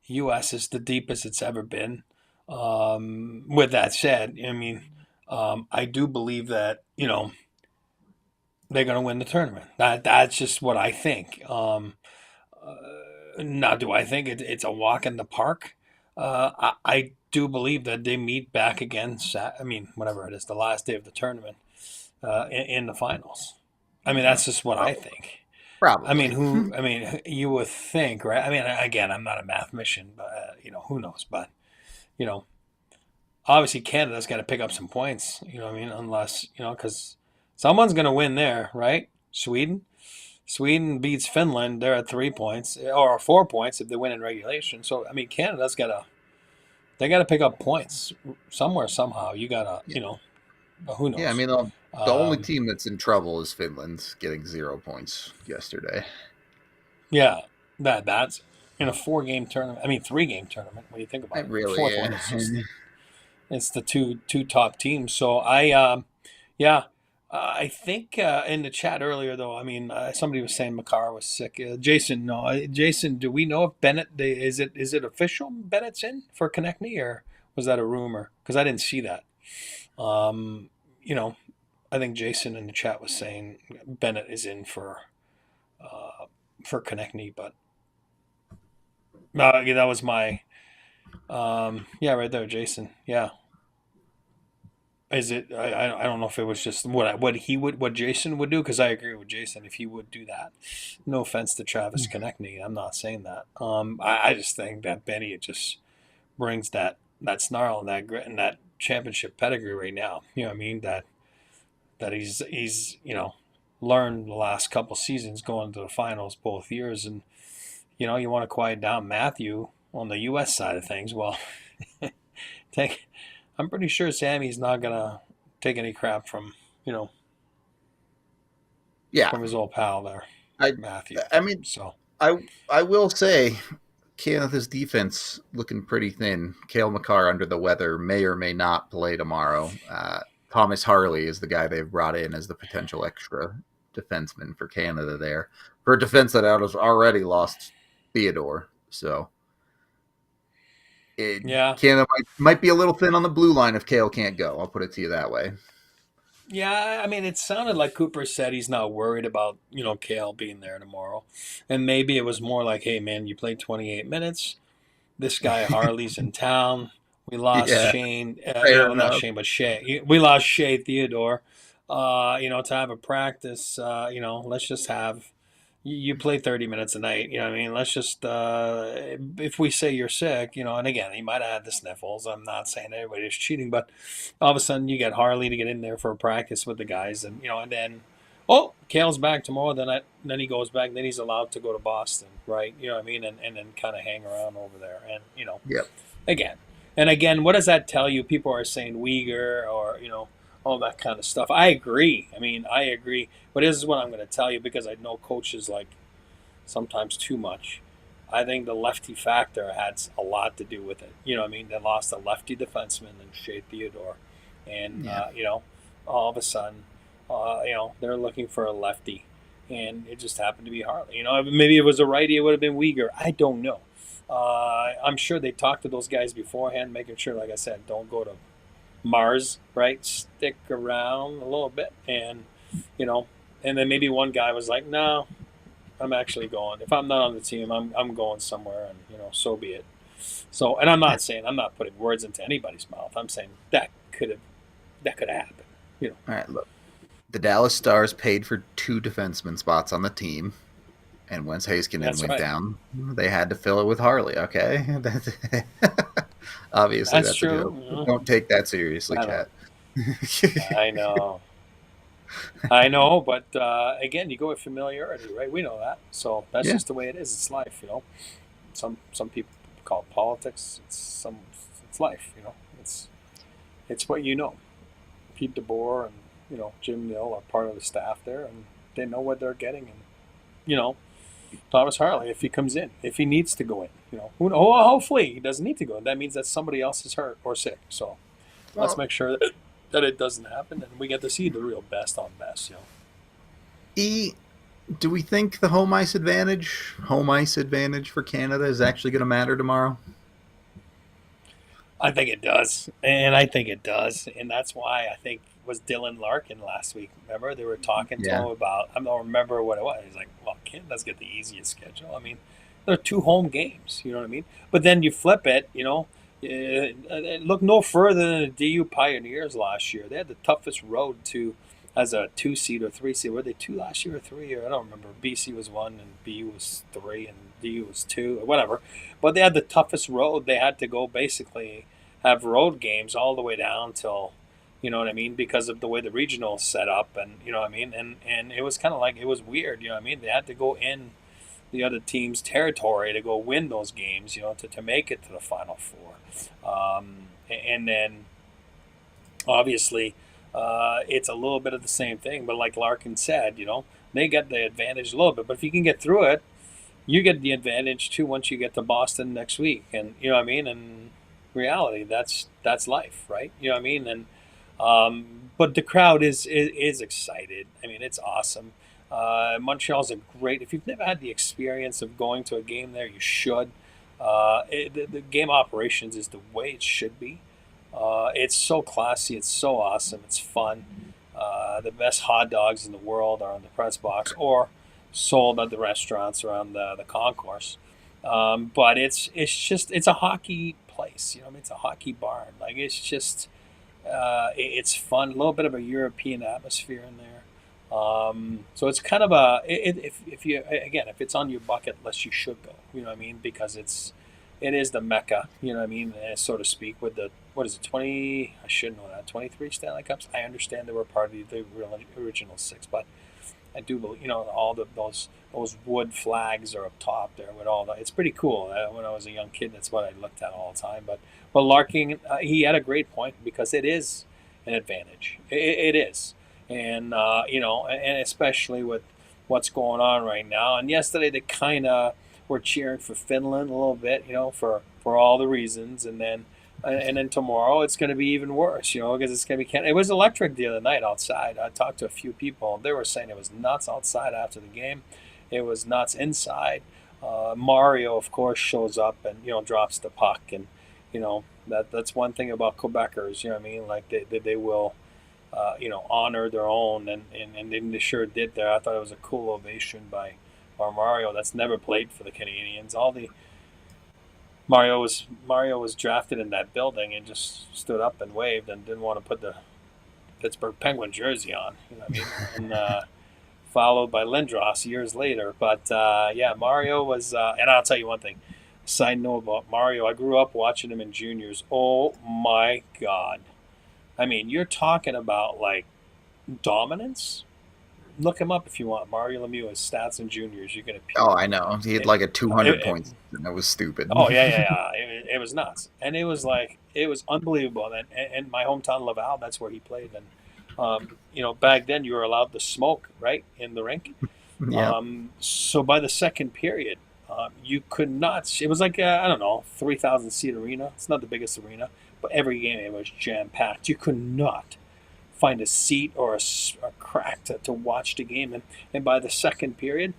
U.S. is the deepest it's ever been. With that said, I mean, I do believe that they're going to win the tournament. That's just what I think. Now, do I think it's a walk in the park? I do believe that they meet back again. Whatever it is, the last day of the tournament in the finals. I mean, that's just what I think. Probably. You would think, right? I mean, again, I'm not a mathematician, but who knows? But obviously Canada's got to pick up some points. Unless because someone's going to win there, right? Sweden beats Finland. They're at 3 points or 4 points if they win in regulation. So Canada's got to pick up points somewhere somehow. You got to but who knows? Yeah, the only team that's in trouble is Finland, getting 0 points yesterday. Yeah, that's in a 4-game tournament. I mean, 3-game tournament. When you think about it, It really the fourth one is just it's the two top teams. So I think in the chat earlier though, I mean, somebody was saying Makar was sick. Jason, no, Jason, do we know if Bennett? Is it official? Bennett's in for Konechny, or was that a rumor? Because I didn't see that. You know, I think Jason in the chat was saying Bennett is in for Konechny, but yeah, that was my right there, Jason. Yeah. Is it? I don't know if it was just what Jason would do, because I agree with Jason if he would do that. No offense to Travis Konechny, I'm not saying that. I just think that Benny just brings that snarl and that grit and that championship pedigree right now. You know what I mean? That he's learned the last couple seasons going to the finals both years, and you want to quiet down Matthew on the U.S. side of things. Well, I'm pretty sure Sammy's not gonna take any crap from from his old pal there, Matthew. I mean, so I will say, Canada's defense looking pretty thin. Cale Makar under the weather, may or may not play tomorrow. Thomas Harley is the guy they've brought in as the potential extra defenseman for Canada there, for a defense that has already lost Theodore. So Canada might be a little thin on the blue line if Cale can't go. I'll put it to you that way. Yeah, I mean, it sounded like Cooper said he's not worried about, Cale being there tomorrow. And maybe it was more like, hey, man, you played 28 minutes. This guy Harley's in town. We lost Shane. Not Shane, but Shea. We lost Shea Theodore. To have a practice, let's just have – you play 30 minutes a night. You know what I mean? Let's just if we say you're sick, and again, he might have had the sniffles. I'm not saying everybody's cheating, but all of a sudden you get Harley to get in there for a practice with the guys, and and then Cale's back tomorrow. Then he goes back. Then he's allowed to go to Boston, right? You know what I mean? And then kind of hang around over there, and again, what does that tell you? People are saying Uyghur or all that kind of stuff. I agree. I agree. But this is what I'm going to tell you, because I know coaches like sometimes too much. I think the lefty factor had a lot to do with it. You know what I mean? They lost a lefty defenseman in Shea Theodore. And, all of a sudden, they're looking for a lefty. And it just happened to be Harley. Maybe it was a righty, it would have been Uyghur. I don't know. I'm sure they talked to those guys beforehand, making sure, like I said, don't go to Mars, right? Stick around a little bit, and and then maybe one guy was like, "No, I'm actually going. If I'm not on the team, I'm going somewhere, and so be it." So, and I'm not putting words into anybody's mouth. I'm saying that could have happened. All right, look, the Dallas Stars paid for 2 defenseman spots on the team, and once Heiskanen went down, they had to fill it with Harley. Okay. Obviously, that's true. Don't take that seriously, Kat. I know, but again, you go with familiarity, right? We know that, so that's just the way it is. It's life, Some people call it politics. It's life, It's what Pete DeBoer and Jim Nill are part of the staff there, and they know what they're getting, and Thomas Harley, if he comes in, if he needs to go in, hopefully he doesn't need to go in. That means that somebody else is hurt or sick. So let's make sure that it doesn't happen, and we get to see the real best on best. Do we think the home ice advantage for Canada is actually going to matter tomorrow? I think it does, and that's why I think was Dylan Larkin last week. Remember, they were talking to him about, I don't remember what it was. He's like, well, Canada's get the easiest schedule. There are 2 home games, you know what I mean? But then you flip it, look no further than the DU Pioneers last year. They had the toughest road as a 2 seed or 3 seed. Were they 2 last year or 3? Or I don't remember. BC was 1 and BU was 3 and DU was 2 or whatever. But they had the toughest road. They had to go basically have road games all the way down till, you know what I mean, because of the way the regionals set up, and you know what I mean, and it was kind of like, it was weird, you know what I mean. They had to go in the other team's territory to go win those games, to make it to the Final Four, and then obviously it's a little bit of the same thing, but like Larkin said, they get the advantage a little bit, but if you can get through it, you get the advantage too once you get to Boston next week, and you know what I mean. And reality, that's life, right? You know what I mean. And but the crowd is excited. I mean, it's awesome. Montreal's a great. If you've never had the experience of going to a game there, you should. The game operations is the way it should be. It's so classy. It's so awesome. It's fun. The best hot dogs in the world are in the press box or sold at the restaurants around the concourse. But it's a hockey place. You know, I mean, it's a hockey barn. Like it's just it's fun. A little bit of a European atmosphere in there. So it's kind of if it's on your bucket list, you should go. You know what I mean? Because it is the Mecca. You know what I mean, so to speak. With the 20? I should know that 23 Stanley Cups. I understand they were part of the original 6, but I do believe all those wood flags are up top there with all that. It's pretty cool. When I was a young kid, that's what I looked at all the time. But Larkin, he had a great point because it is an advantage. It is. And, and especially with what's going on right now. And yesterday they kind of were cheering for Finland a little bit, for all the reasons. And then tomorrow it's going to be even worse, because it's going to be It was electric the other night outside. I talked to a few people. And they were saying it was nuts outside after the game. It was nuts inside. Mario, of course, shows up and, drops the puck. And, that's one thing about Quebecers, you know what I mean? Like they will... honor their own, and they sure did there. I thought it was a cool ovation by Mario that's never played for the Canadians. Mario was drafted in that building and just stood up and waved and didn't want to put the Pittsburgh Penguin jersey on. You know what I mean? And followed by Lindros years later. But Mario was, and I'll tell you one thing. Side note about Mario, I grew up watching him in juniors. Oh my God. I mean, you're talking about, like, dominance. Look him up if you want. Mario Lemieux, his stats in juniors. You're going to... Oh, I know. He had, like, a 200 points. And that was stupid. Oh, yeah. It was nuts. And it was, it was unbelievable. And my hometown, Laval, that's where he played. And, back then you were allowed to smoke, right, in the rink. Yeah. So by the second period, you could not... It was like, 3,000-seat arena. It's not the biggest arena. But every game it was jam-packed. You could not find a seat or a crack to watch the game. And by the second period,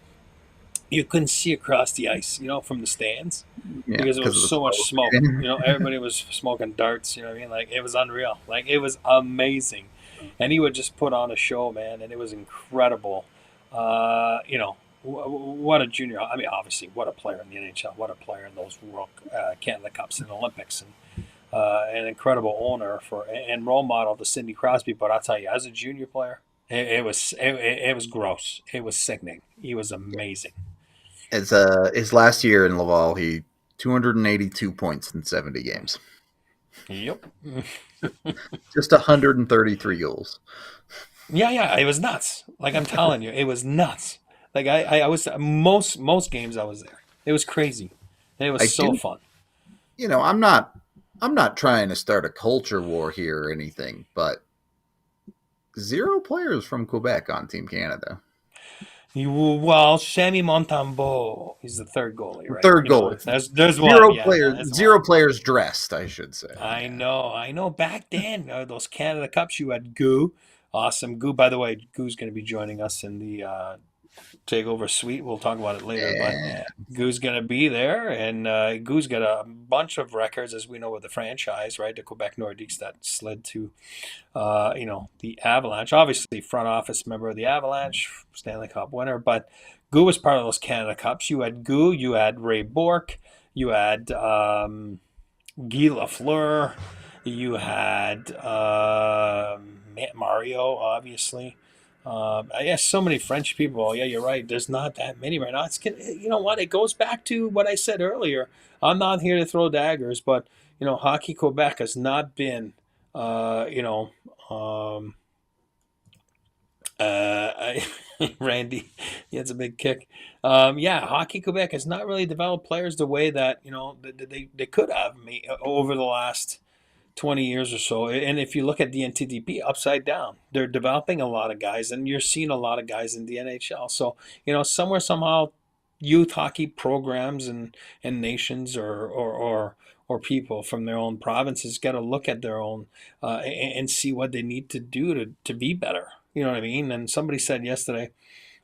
you couldn't see across the ice, from the stands. Because there was so much smoke. Everybody was smoking darts, you know what I mean? Like, it was unreal. Like, it was amazing. And he would just put on a show, man, and it was incredible. What a junior. I mean, obviously, what a player in the NHL. What a player in those World Canada Cups and Olympics. And an incredible owner and role model to Sidney Crosby. But I'll tell you, as a junior player, it was gross. It was sickening. He was amazing. It's his last year in Laval, he 282 points in 70 games. Yep. Just 133 goals. Yeah, it was nuts. Like, I'm telling you, it was nuts. Like, I was most games I was there. It was crazy. It was so fun. I'm not trying to start a culture war here or anything, but 0 players from Quebec on Team Canada. Well, Sammy Montembeault, he's the third goalie, right? Third goalie. There's zero one. Players. Zero players dressed, I should say. I know. Back then, those Canada Cups, you had Goo. Awesome. Goo, by the way, Goo's going to be joining us in the Takeover Suite. We'll talk about it later. Yeah. But Goo's going to be there, and Goo's got a bunch of records, as we know, with the franchise, right? The Quebec Nordiques that slid to, the Avalanche. Obviously, front office member of the Avalanche, Stanley Cup winner. But Goo was part of those Canada Cups. You had Goo, you had Ray Bourque, you had Guy Lafleur, you had Mario, obviously. So many French people. Yeah, you're right. There's not that many right now. You know what? It goes back to what I said earlier. I'm not here to throw daggers, but Hockey Quebec has not been, Randy, it's a big kick. Hockey Quebec has not really developed players the way that they could have over the last 20 years or so. And if you look at the NTDP, upside down, they're developing a lot of guys, and you're seeing a lot of guys in the NHL. So, somewhere, somehow, youth hockey programs and nations or people from their own provinces got to look at their own and see what they need to do to be better. You know what I mean? And somebody said yesterday,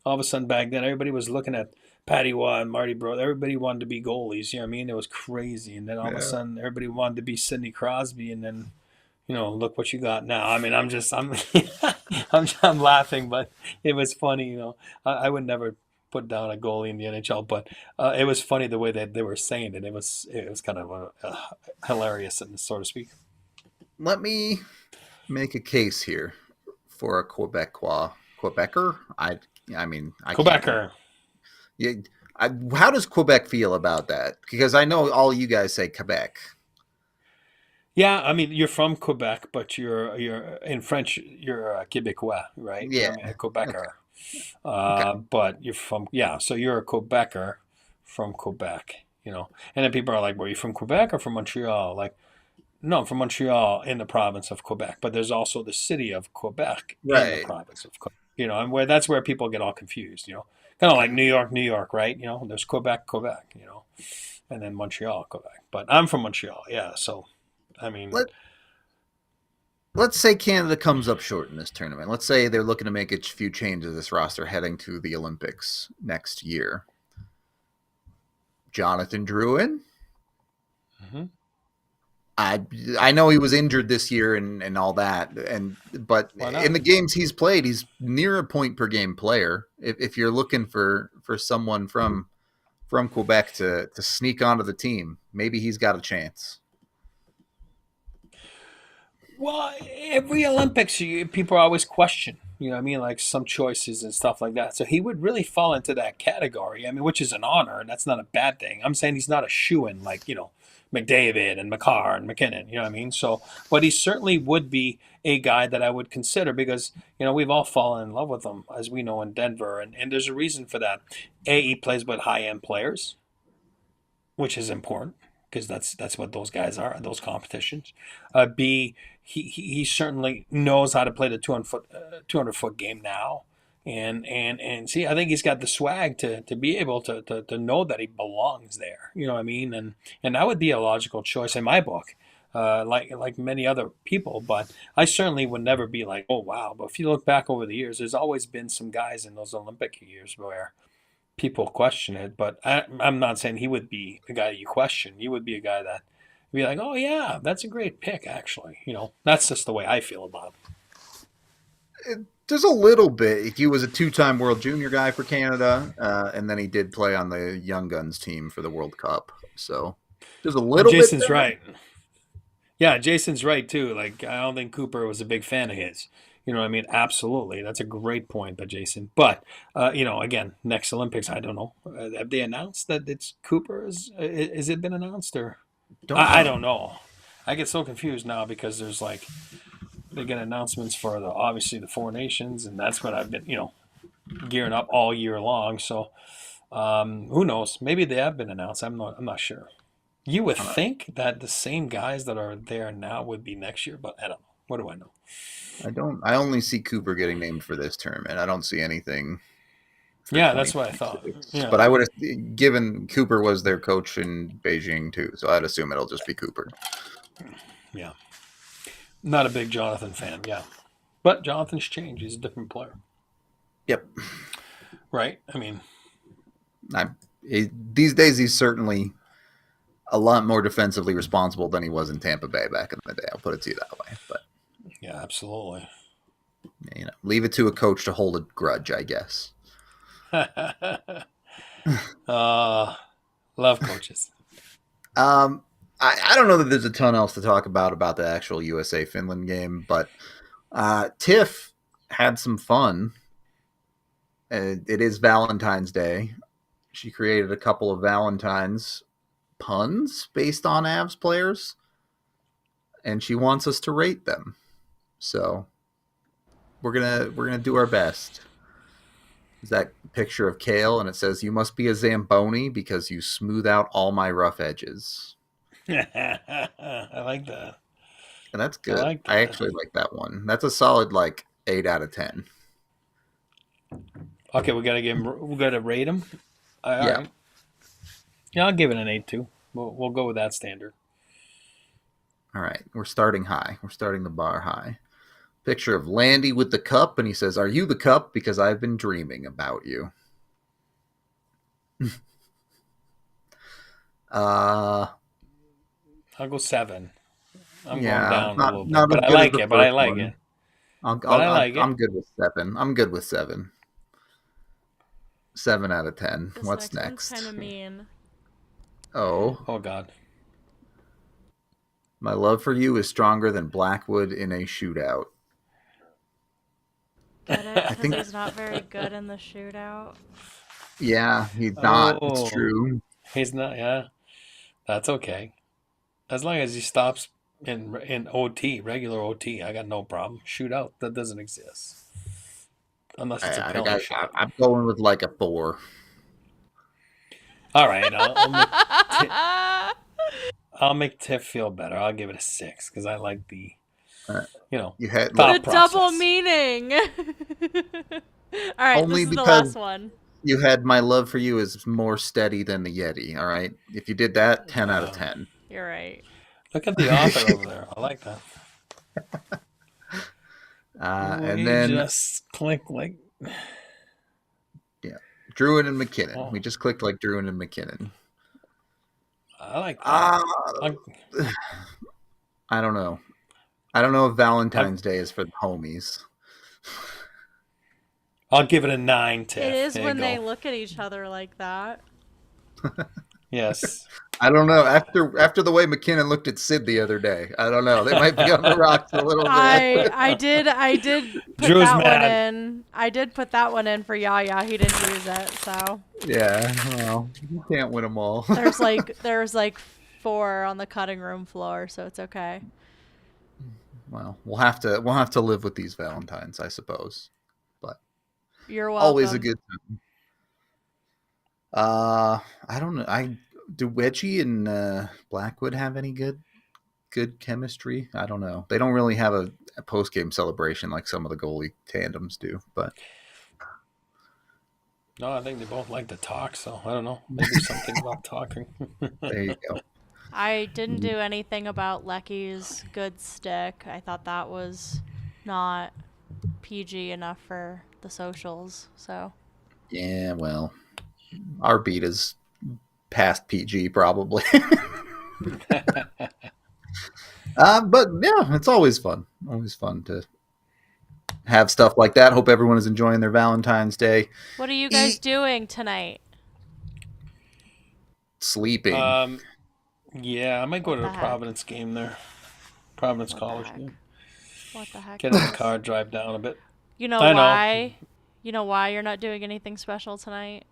all of a sudden back then, everybody was looking at Patty Waugh and Marty Brodeur. Everybody wanted to be goalies. You know what I mean? It was crazy. And then all of a sudden, everybody wanted to be Sidney Crosby. And then, look what you got now. I mean, I'm I'm laughing, but it was funny. I would never put down a goalie in the NHL, but it was funny the way that they were saying it. It was kind of hilarious, so to speak. Let me make a case here for a Quebecer. Quebecer. Yeah. How does Quebec feel about that? Because I know all you guys say Quebec. Yeah, I mean, you're from Quebec, but you're in French, you're a Québécois, right? Yeah. I mean, a Quebecer. Okay. But you're so you're a Quebecer from Quebec, And then people are like, well, are you from Quebec or from Montreal? Like, no, I'm from Montreal in the province of Quebec, but there's also the city of Quebec in the province of Quebec, and that's where people get all confused, kind of like New York, right? There's Quebec, and then Montreal, Quebec. But I'm from Montreal, yeah. So, I mean, let's say Canada comes up short in this tournament. Let's say they're looking to make a few changes to this roster heading to the Olympics next year. Jonathan Drouin? Mm-hmm. I know he was injured this year and all that, but in the games he's played, he's near a point per game player. If you're looking for someone from Quebec to sneak onto the team, maybe he's got a chance. Well, every Olympics, people always question, like some choices and stuff like that. So he would really fall into that category. I mean, which is an honor, and that's not a bad thing. I'm saying he's not a shoo-in like, McDavid and McCarr and McKinnon, you know what I mean? So, but he certainly would be a guy that I would consider because, we've all fallen in love with him, as we know in Denver. And there's a reason for that. A, he plays with high-end players, which is important because that's what those guys are, those competitions. B, he certainly knows how to play the 200-foot game now. And see, I think he's got the swag to be able to know that he belongs there. You know what I mean? And that would be a logical choice in my book, like many other people. But I certainly would never be like, oh, wow. But if you look back over the years, there's always been some guys in those Olympic years where people question it. But I'm not saying he would be a guy you question. He would be a guy that would be like, oh, yeah, that's a great pick, actually. That's just the way I feel about him. There's a little bit. He was a 2-time World Junior guy for Canada, and then he did play on the Young Guns team for the World Cup. So there's a little bit. Jason's right. Yeah, Jason's right, too. Like, I don't think Cooper was a big fan of his. You know what I mean? Absolutely. That's a great point by Jason. But, again, next Olympics, I don't know. Have they announced that it's Cooper? Is it been announced? Or I don't know. I get so confused now because there's like – they get announcements for obviously the 4 nations, and that's what I've been, gearing up all year long. So, who knows? Maybe they have been announced. I'm not sure. You would think that the same guys that are there now would be next year, but I don't know. What do I know? I only see Cooper getting named for this tournament. I don't see anything. Yeah, that's what I thought. Yeah. But I would have given Cooper was their coach in Beijing too, so I'd assume it'll just be Cooper. Yeah. Not a big Jonathan fan, yeah. But Jonathan's changed. He's a different player. Yep. Right? I mean. These days, he's certainly a lot more defensively responsible than he was in Tampa Bay back in the day. I'll put it to you that way. But yeah, absolutely. Leave it to a coach to hold a grudge, I guess. Love coaches. I don't know that there's a ton else to talk about the actual USA-Finland game, but Tiff had some fun. It is Valentine's Day. She created a couple of Valentine's puns based on Avs players, and she wants us to rate them. So we're gonna do our best. Is that picture of Kale, and it says, "You must be a Zamboni because you smooth out all my rough edges." I like that. And that's good. I actually like that one. That's a solid 8 out of 10. Okay, we gotta rate him. All Yeah. right. Yeah, I'll give it an 8 too. We'll go with that standard. All right. We're starting high. We're starting the bar high. Picture of Landy with the cup, and he says, "Are you the cup? Because I've been dreaming about you." I'll go 7. I'm Yeah, going down a little bit, not as but I good as like the it. But I first like one. it. But I like it. I'm good with 7. I'm good with 7. 7 out of 10. This What's next next? one's kind of mean. Oh God. My love for you is stronger than Blackwood in a shootout. Get it? I Because think- he's not very good in the shootout. Yeah, he's not. Oh. It's true. He's not. Yeah, that's okay. As long as he stops in OT, regular OT, I got no problem. Shootout, that doesn't exist unless it's a penalty shot. I'm going with like a 4. All right, I'll make Tiff feel better. I'll give it a 6 because I like the, You had thought The double process. meaning. All right, Only this is the because- last one. you had my love for you is more steady than the Yeti. All right, if you did that, 10 out of 10. You're right. Look at the author over there. I like that. And We then just click like. Druin and McKinnon. Oh. We just clicked like Druin and McKinnon. I like that. I don't know. I don't know if Valentine's Day is for the homies. I'll give it a 9, Tiff. It is There you when they go. look at each other like that. Yes. I don't know. After the way McKinnon looked at Sid the other day, I don't know. They might be on the rocks a little bit. I did put Drew's that mad. one in. I did put that one in for Yaya. He didn't use it, so Yeah, well, you can't win them all. there's like 4 on the cutting room floor, so it's okay. Well, we'll have to live with these Valentines, I suppose. But You're welcome. always a good time. I don't know. Do Wedgie and Blackwood have any good chemistry? I don't know. They don't really have a post game celebration like some of the goalie tandems do. But No, I think they both like to talk, so I don't know. Maybe something about talking. there you go. I didn't do anything about Lecky's good stick. I thought that was not PG enough for the socials. So Yeah, well, our beat is past PG probably. But yeah, it's always fun. Always fun to have stuff like that. Hope everyone is enjoying their Valentine's Day. what are you guys doing tonight? Sleeping. Yeah, I might go What to the the heck? Providence game there. Providence What the College heck? game. What the heck? Get in the car, drive down a bit. You know I know. why? You know why you're not doing anything special tonight?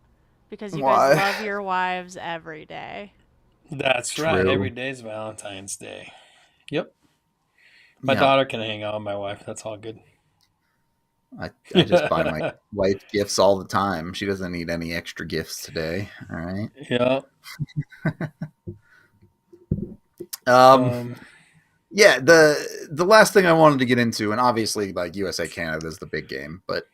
Because you Why? guys love your wives every day. That's right. True. Every day's Valentine's Day. Yep. My Yeah. daughter can hang out with my wife. That's all good. I just buy my wife gifts all the time. She doesn't need any extra gifts today. All right. Yeah. Yeah, the last thing I wanted to get into, and obviously like USA Canada is the big game, but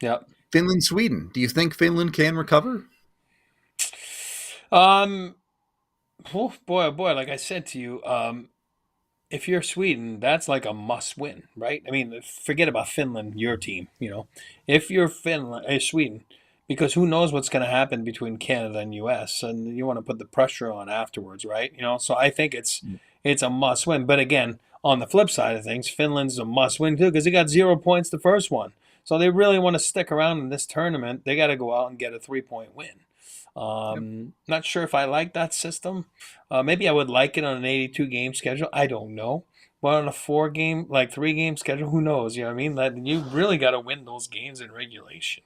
Yep. Finland Sweden. Do you think Finland can recover? Oh boy, oh boy, like I said to you, if you're Sweden, that's like a must win, right? I mean, forget about Finland, your team, If you're Sweden, because who knows what's going to happen between Canada and US, and you want to put the pressure on afterwards, right? So I think it's a must win. But again, on the flip side of things, Finland's a must win too because they got 0 points the first one. So they really want to stick around in this tournament. They got to go out and get a 3-point win. Not sure if I like that system. Maybe I would like it on an 82 game schedule. I don't know. But on a 3 game schedule, who knows? You know what I mean? That you really got to win those games in regulation.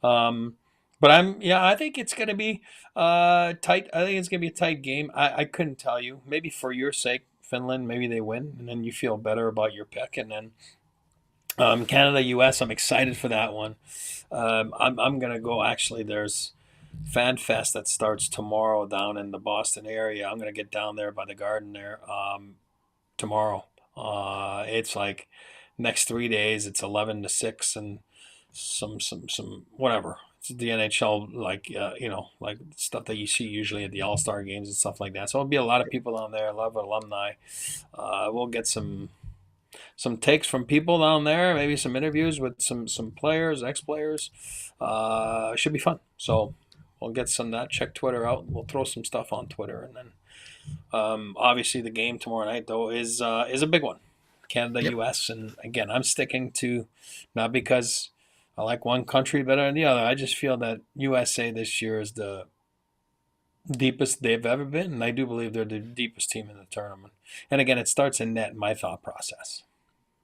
But I think it's going to be tight. I think it's going to be a tight game. I couldn't tell you. Maybe for your sake, Finland, maybe they win, and then you feel better about your pick. And then Canada, US, I'm excited for that one. I'm going to go. Actually, there's Fan Fest that starts tomorrow down in the Boston area. I'm going to get down there by the garden there tomorrow. It's like next 3 days. It's 11 to 6 and some whatever. the NHL, like like stuff that you see usually at the All-Star games and stuff like that. So there'll be a lot of people down there, a lot of alumni. We'll get some takes from people down there, maybe some interviews with some players, ex-players. Should be fun. So we'll get some of that. Check Twitter out. We'll throw some stuff on Twitter, and then obviously the game tomorrow night though is a big one. Canada, U.S. And again, I'm sticking to, not because I like one country better than the other. I just feel that USA this year is the deepest they've ever been, and I do believe they're the deepest team in the tournament. And again, it starts in net, my thought process.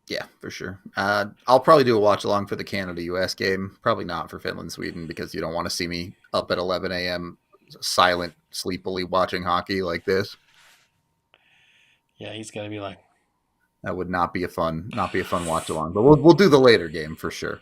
Yeah, for sure. I'll probably do a watch along for the Canada-US game. Probably not for Finland-Sweden, because you don't want to see me up at 11 a.m. silent, sleepily watching hockey like this. Yeah, he's gonna be like, that would not be a fun watch along. But we'll do the later game for sure.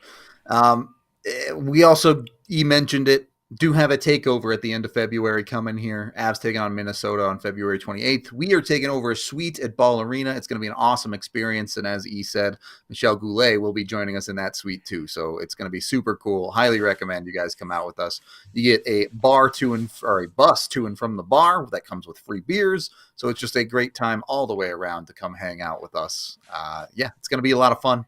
We also, you mentioned it, do have a takeover at the end of February coming here. Avs taking on Minnesota on February 28th. We are taking over a suite at Ball Arena. It's going to be an awesome experience. And as E said, Michel Goulet will be joining us in that suite too. So it's going to be super cool. Highly recommend you guys come out with us. You get a bus to and from the bar that comes with free beers. So it's just a great time all the way around to come hang out with us. It's going to be a lot of fun.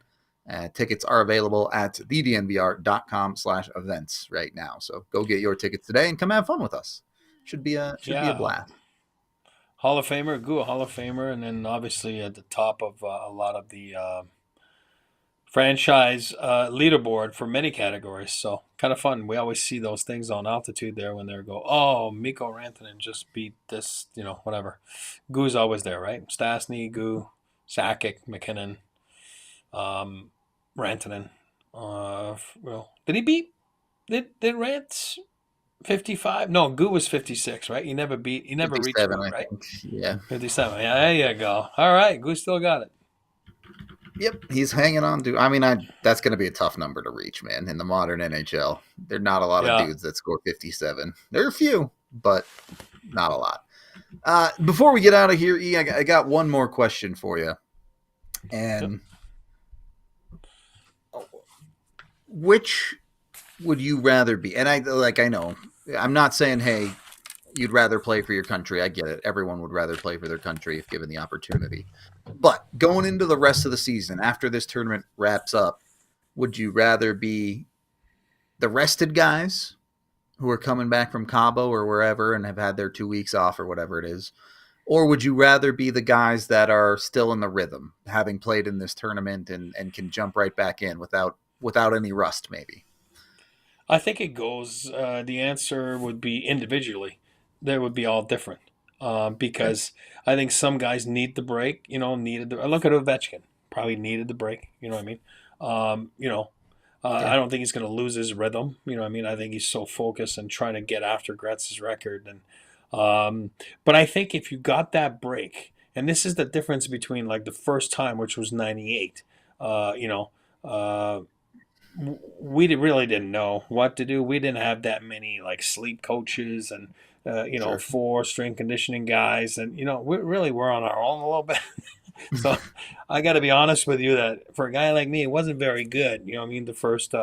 Tickets are available at thednvr.com/events right now. So go get your tickets today and come have fun with us. Should be a blast. Hall of Famer, Goo, Hall of Famer, and then obviously at the top of a lot of the franchise leaderboard for many categories. So kind of fun. We always see those things on altitude there when they go, oh, Mikko Rantanen just beat this, whatever. Goo's always there, right? Stastny, Goo, Sakic, McKinnon. Rantanen. Did he beat? Did Rant 55? No, Goo was 56, right? He never reached Goo, right? Yeah. 57. Yeah, there you go. All right, Goo still got it. Yep, he's hanging on to. That's going to be a tough number to reach, man. In the modern NHL, there are not a lot of dudes that score 57. There are a few, but not a lot. Before we get out of here, E, I got one more question for you, and. Which would you rather be? And I know, I'm not saying, hey, you'd rather play for your country. I get it. Everyone would rather play for their country if given the opportunity. But going into the rest of the season, after this tournament wraps up, would you rather be the rested guys who are coming back from Cabo or wherever and have had their 2 weeks off or whatever it is? Or would you rather be the guys that are still in the rhythm, having played in this tournament and can jump right back in without any rust, maybe? I think it goes, the answer would be individually. They would be all different because I think some guys need the break, look at Ovechkin, probably needed the break, you know what I mean? I don't think he's going to lose his rhythm, you know what I mean? I think he's so focused and trying to get after Gretz's record. And but I think if you got that break, and this is the difference between like the first time, which was 98, we really didn't know what to do. We didn't have that many like sleep coaches and Sure. 4 strength conditioning guys, and we're on our own a little bit. So I got to be honest with you that for a guy like me, it wasn't very good. The first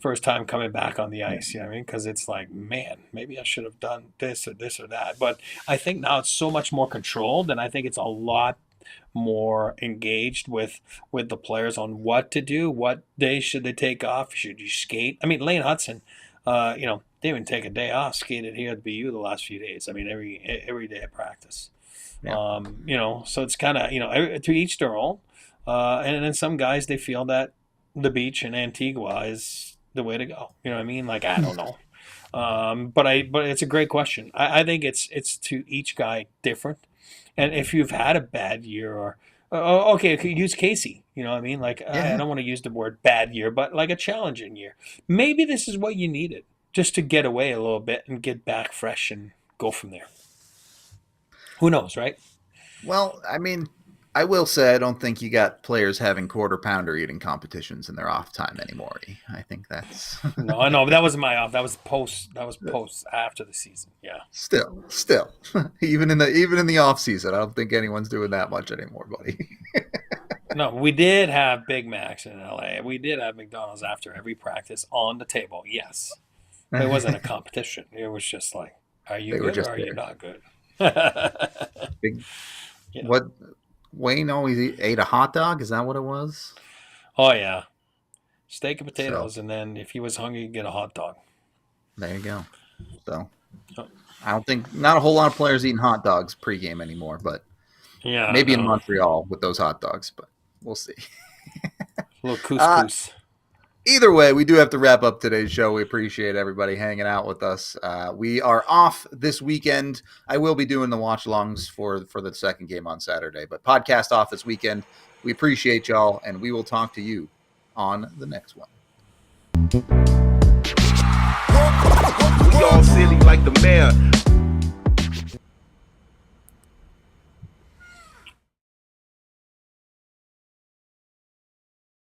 first time coming back on the ice. Because it's like, man, maybe I should have done this or that. But I think now it's so much more controlled, and I think it's a lot more engaged with the players on what to do, what days should they take off, should you skate? Lane Hudson, they didn't take a day off, skated here at BU the last few days. Every day of practice. Yeah. So it's kind of, to each their own. And then some guys, they feel that the beach in Antigua is the way to go. You know what I mean? Like, I don't know. But it's a great question. I think it's to each guy different. And if you've had a bad year or okay, use Casey. You know what I mean? Like, I don't want to use the word bad year, but like a challenging year. Maybe this is what you needed just to get away a little bit and get back fresh and go from there. Who knows, right? Well, I will say I don't think you got players having quarter pounder eating competitions in their off time anymore. I think that's No, I know, but that wasn't my off. That was post after the season. Yeah. Still, even in the off season, I don't think anyone's doing that much anymore, buddy. No, we did have Big Macs in LA. We did have McDonald's after every practice on the table. Yes. But it wasn't a competition. It was just like, are you good or are you not good? Big, What Wayne always ate a hot dog? Is that what it was? Oh, yeah. Steak and potatoes, and then if he was hungry, he'd get a hot dog. There you go. So I don't think not a whole lot of players eating hot dogs pregame anymore, but maybe in Montreal with those hot dogs, but we'll see. A little couscous. Either way, we do have to wrap up today's show. We appreciate everybody hanging out with us. We are off this weekend. I will be doing the watch-alongs for the second game on Saturday, but podcast off this weekend. We appreciate y'all, and we will talk to you on the next one. We all silly like the mayor.